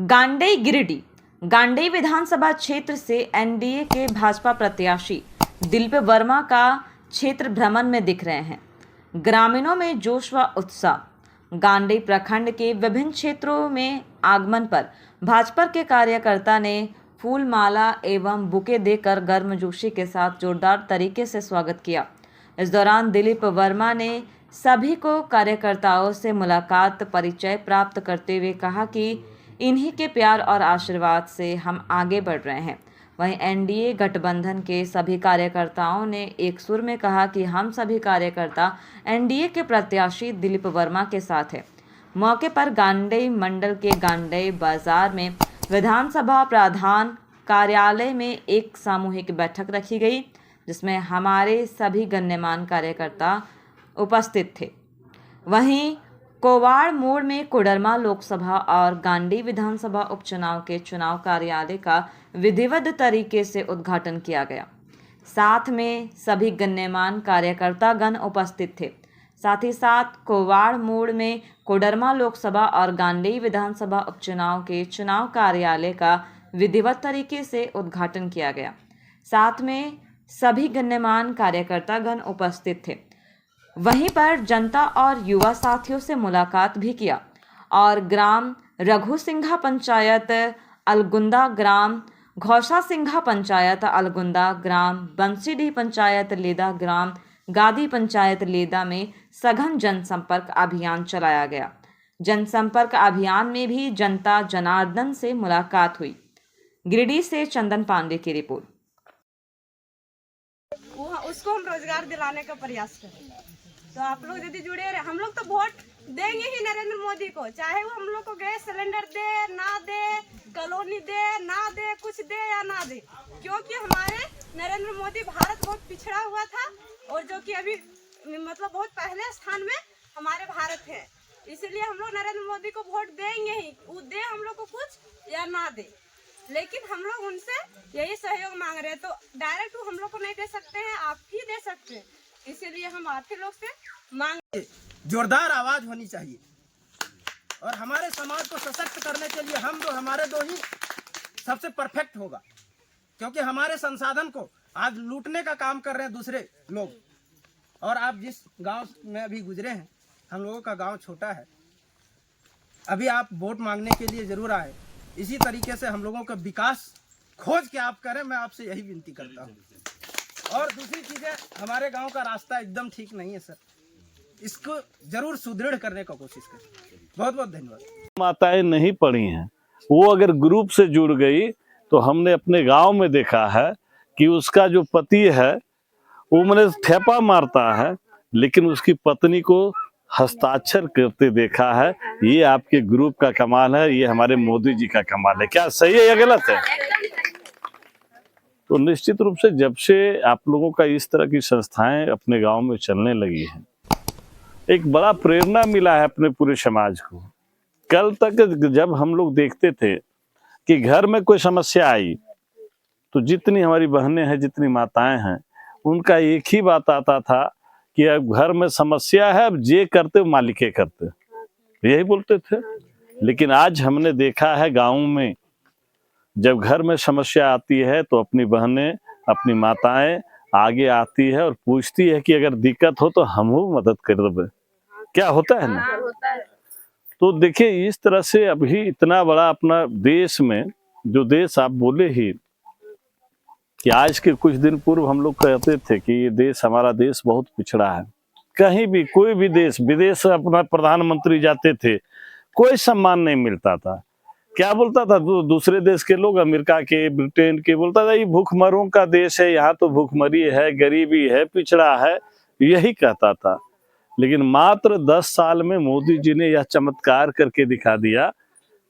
गांडेय गिरिडीह गांडेय विधानसभा क्षेत्र से एनडीए के भाजपा प्रत्याशी दिलीप वर्मा का क्षेत्र भ्रमण में दिख रहे हैं। ग्रामीणों में जोश व उत्साह। गांडेय प्रखंड के विभिन्न क्षेत्रों में आगमन पर भाजपा के कार्यकर्ता ने फूल माला एवं बुके देकर गर्मजोशी के साथ जोरदार तरीके से स्वागत किया। इस दौरान दिलीप वर्मा ने सभी को कार्यकर्ताओं से मुलाकात परिचय प्राप्त करते हुए कहा कि इन्हीं के प्यार और आशीर्वाद से हम आगे बढ़ रहे हैं। वहीं एनडीए गठबंधन के सभी कार्यकर्ताओं ने एक सुर में कहा कि हम सभी कार्यकर्ता एनडीए के प्रत्याशी दिलीप वर्मा के साथ हैं। मौके पर गांडेय मंडल के गांडेय बाजार में विधानसभा प्रधान कार्यालय में एक सामूहिक बैठक रखी गई, जिसमें हमारे सभी गण्यमान्य कार्यकर्ता उपस्थित थे। वहीं कोवाड़ मोड़ में कोडरमा लोकसभा और गांडेय विधानसभा उपचुनाव के चुनाव कार्यालय का विधिवत तरीके से उद्घाटन किया गया। साथ में सभी गण्यमान्य कार्यकर्तागण उपस्थित थे। साथ ही साथ कोवाड़ मोड़ में कोडरमा लोकसभा और गांडेय विधानसभा उपचुनाव के चुनाव कार्यालय का विधिवत तरीके से उद्घाटन किया गया। साथ में सभी गण्यमान्य कार्यकर्तागण उपस्थित थे। वहीं पर जनता और युवा साथियों से मुलाकात भी किया और ग्राम रघु सिंघा पंचायत अलगुंदा, ग्राम घोषा सिंघा पंचायत अलगुंदा, ग्राम बंसीडीह पंचायत लेदा, ग्राम गादी पंचायत लेदा में सघन जनसंपर्क अभियान चलाया गया। जनसंपर्क अभियान में भी जनता जनार्दन से मुलाकात हुई। गिरिडीह से चंदन पांडे की रिपोर्ट। उसको हम रोजगार दिलाने का प्रयास करें, तो आप लोग यदि जुड़े रहे। हम लोग तो वोट देंगे ही नरेंद्र मोदी को, चाहे वो हम लोग को गैस सिलेंडर दे ना दे, कॉलोनी दे ना दे, कुछ दे या ना दे, क्योंकि हमारे नरेंद्र मोदी भारत बहुत पिछड़ा हुआ था और जो कि अभी मतलब बहुत पहले स्थान में हमारे भारत है। इसलिए हम लोग नरेंद्र मोदी को वोट देंगे ही, वो दे हम लोग को कुछ या ना दे, लेकिन हम लोग उनसे यही सहयोग मांग रहे हैं। तो डायरेक्ट वो हम लोग को नहीं दे सकते हैं, आप ही दे सकते हैं, इसीलिए हम आप ही लोग से मांग। जोरदार आवाज होनी चाहिए और हमारे समाज को सशक्त करने के लिए हम हमारे दो ही सबसे परफेक्ट होगा, क्योंकि हमारे संसाधन को आज लूटने का काम कर रहे हैं दूसरे लोग। और आप जिस गांव में अभी गुजरे हैं, हम लोगों का गांव छोटा है, अभी आप वोट मांगने के लिए जरूर आए। इसी तरीके से हम लोगों का विकास खोज के आप करें, मैं आपसे यही विनती करता हूँ। और दूसरी चीज है, हमारे गांव का रास्ता एकदम ठीक नहीं है सर, इसको जरूर सुदृढ़ करने का कोशिश करें। बहुत बहुत धन्यवाद। माताएं नहीं पढ़ी हैं, वो अगर ग्रुप से जुड़ गई तो हमने अपने गांव में देखा है कि उसका जो पति है वो मैंने ठेपा मारता है, लेकिन उसकी पत्नी को हस्ताक्षर करते देखा है। ये आपके ग्रुप का कमाल है, ये हमारे मोदी जी का कमाल है। क्या सही है या गलत है? तो निश्चित रूप से जब से आप लोगों का इस तरह की संस्थाएं अपने गांव में चलने लगी हैं, एक बड़ा प्रेरणा मिला है अपने पूरे समाज को। कल तक जब हम लोग देखते थे कि घर में कोई समस्या आई तो जितनी हमारी बहनें हैं, जितनी माताएं हैं, उनका एक ही बात आता था कि अब घर में समस्या है, अब जे करते मालिके करते, यही बोलते थे। लेकिन आज हमने देखा है गाँव में जब घर में समस्या आती है तो अपनी बहनें, अपनी माताएं आगे आती है और पूछती है कि अगर दिक्कत हो तो हम मदद कर दें। क्या होता है ना? तो देखिए, इस तरह से अभी इतना बड़ा अपना देश में, जो देश आप बोले ही कि आज के कुछ दिन पूर्व हम लोग कहते थे कि ये देश, हमारा देश बहुत पिछड़ा है। कहीं भी कोई भी देश, विदेश अपना प्रधानमंत्री जाते थे, कोई सम्मान नहीं मिलता था। क्या बोलता था दूसरे देश के लोग, अमेरिका के, ब्रिटेन के, बोलता था ये भूखमरों का देश है, यहाँ तो भूखमरी है, गरीबी है, पिछड़ा है, यही कहता था। लेकिन मात्र 10 साल में मोदी जी ने यह चमत्कार करके दिखा दिया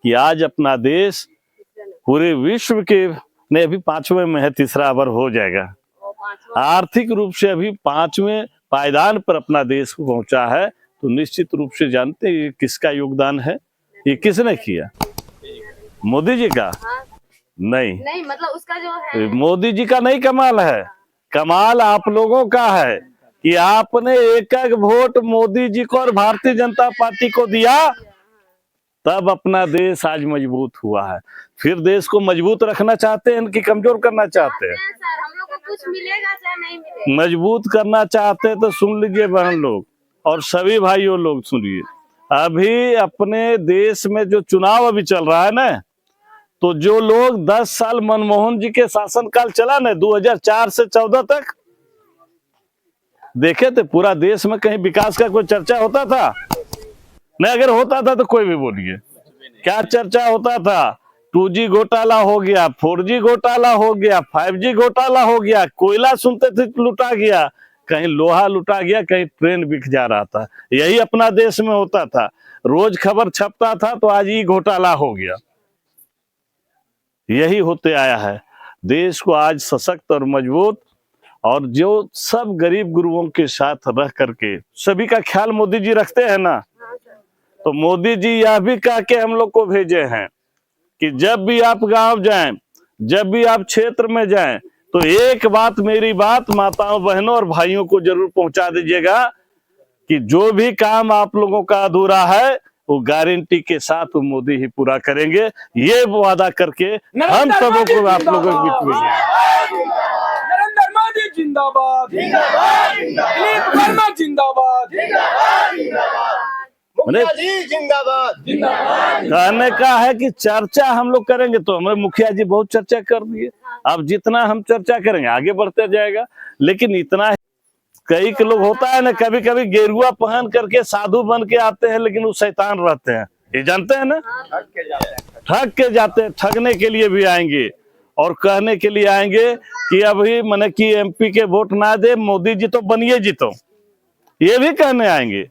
कि आज अपना देश पूरे विश्व के ने अभी 5वें में है, तीसरा ओवर हो जाएगा। आर्थिक रूप से अभी 5वें पायदान पर अपना देश को पहुंचा है। तो निश्चित रूप से जानते हैं किसका योगदान है, ये किसने किया? मोदी जी का? नहीं, मतलब उसका जो है, मोदी जी का नहीं कमाल है, कमाल आप लोगों का है कि आपने एक एक वोट मोदी जी को और भारतीय जनता पार्टी को दिया, तब अपना देश आज मजबूत हुआ है। फिर देश को मजबूत रखना चाहते हैं कि कमजोर करना चाहते हैं? सर हम लोग को कुछ मिलेगा चाहे नहीं मिलेगा। मजबूत करना चाहते हैं तो सुन लीजिए बहन लोग और सभी भाइयों लोग सुनिए, अभी अपने देश में जो चुनाव अभी चल रहा है ना, तो जो लोग 10 साल मनमोहन जी के शासनकाल चला ना 2004 से 14 तक, देखे थे पूरा देश में कहीं विकास का कोई चर्चा होता था? नहीं, अगर होता था तो कोई भी बोलिए, क्या चर्चा होता था? 2G घोटाला हो गया, 4G घोटाला हो गया, 5G घोटाला हो गया, कोयला सुनते थे लुटा गया, कहीं लोहा लुटा गया, कहीं ट्रेन बिक जा रहा था। यही अपना देश में होता था, रोज खबर छपता था तो आज ये घोटाला हो गया। यही होते आया है। देश को आज सशक्त और मजबूत और जो सब गरीब गुरुओं के साथ रह करके सभी का ख्याल मोदी जी रखते हैं ना, तो मोदी जी यह भी कह के हम लोग को भेजे हैं कि जब भी आप गांव जाएं, जब भी आप क्षेत्र में जाएं, तो एक बात, मेरी बात माताओं बहनों और भाइयों को जरूर पहुंचा दीजिएगा कि जो भी काम आप लोगों का अधूरा है वो गारंटी के साथ वो मोदी ही पूरा करेंगे। ये वादा करके हम सबों को आप लोगों के बीच में नरेंद्र मोदी जिंदाबाद, दिलीप वर्मा जिंदाबाद, मुखिया जी जिंदाबाद। कहने का है कि चर्चा हम लोग करेंगे, तो हमारे मुखिया जी बहुत चर्चा कर दिए। अब जितना हम चर्चा करेंगे आगे बढ़ते जाएगा, लेकिन इतना कई के लोग होता है ना, कभी कभी गेरुआ पहन करके साधु बन के आते हैं, लेकिन वो शैतान रहते हैं, ये जानते हैं ना, ठग के जाते हैं, ठगने के लिए भी आएंगे और कहने के लिए आएंगे कि अभी मैंने कि MP के वोट ना दे, मोदी जी तो बनिए जीतो। ये भी कहने आएंगे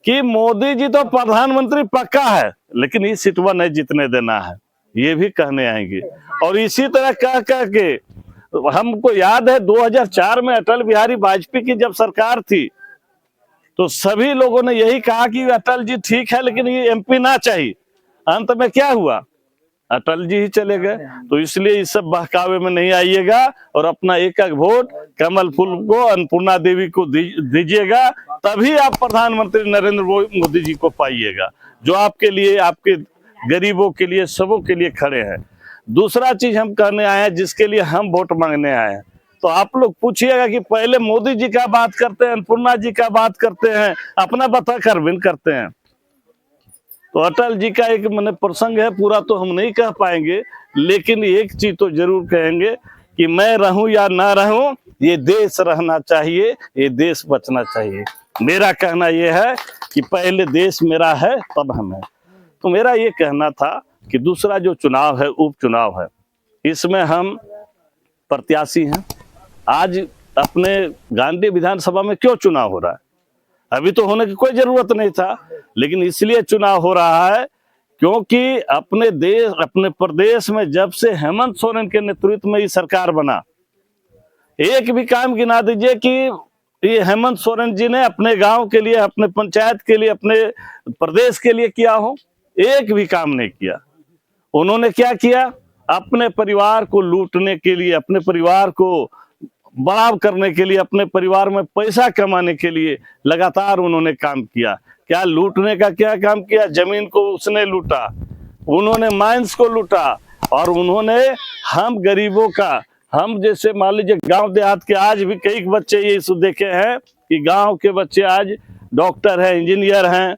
कि मोदी जी तो प्रधानमंत्री पक्का है, लेकिन इस सीटवा नहीं जीतने देना है, ये भी कहने आएंगे। और इसी तरह कह के हमको याद है 2004 में अटल बिहारी वाजपेयी की जब सरकार थी, तो सभी लोगों ने यही कहा कि अटल जी ठीक है लेकिन ये MP ना चाहिए। अंत में क्या हुआ? अटल जी ही चले गए। तो इसलिए इस सब बहकावे में नहीं आइएगा और अपना एक एक वोट कमल फूल को, अन्नपूर्णा देवी को दीजिएगा, तभी आप प्रधानमंत्री नरेंद्र मोदी जी को पाइएगा, जो आपके लिए, आपके गरीबों के लिए, सबों के लिए खड़े हैं। दूसरा चीज हम कहने आए हैं, जिसके लिए हम वोट मांगने आए हैं, तो आप लोग पूछिएगा कि पहले मोदी जी का बात करते हैं, अन्नपूर्णा जी का बात करते हैं, अपना बता कर बिन करते हैं। तो अटल जी का एक मैंने प्रसंग है, पूरा तो हम नहीं कह पाएंगे, लेकिन एक चीज तो जरूर कहेंगे कि मैं रहूं या ना रहूं, ये देश रहना चाहिए, ये देश बचना चाहिए। मेरा कहना यह है कि पहले देश मेरा है तब हम है। तो मेरा ये कहना था कि दूसरा जो चुनाव है, उपचुनाव है, इसमें हम प्रत्याशी हैं। आज अपने गांधी विधानसभा में क्यों चुनाव हो रहा है? अभी तो होने की कोई जरूरत नहीं था, लेकिन इसलिए चुनाव हो रहा है क्योंकि अपने देश, अपने प्रदेश में जब से हेमंत सोरेन के नेतृत्व में ये सरकार बना, एक भी काम गिना दीजिए कि ये हेमंत सोरेन जी ने अपने गांव के लिए, अपने पंचायत के लिए, अपने प्रदेश के लिए किया हो? एक भी काम नहीं किया। उन्होंने क्या किया? अपने परिवार को लूटने के लिए, अपने परिवार को बड़ा करने के लिए, अपने परिवार में पैसा कमाने के लिए लगातार उन्होंने काम किया। क्या लूटने का क्या काम किया? जमीन को उसने लूटा, उन्होंने माइंस को लूटा, और उन्होंने हम गरीबों का, हम जैसे मान लीजिए गांव देहात के आज भी कई बच्चे ये देखे हैं कि गांव के बच्चे आज डॉक्टर हैं, इंजीनियर हैं,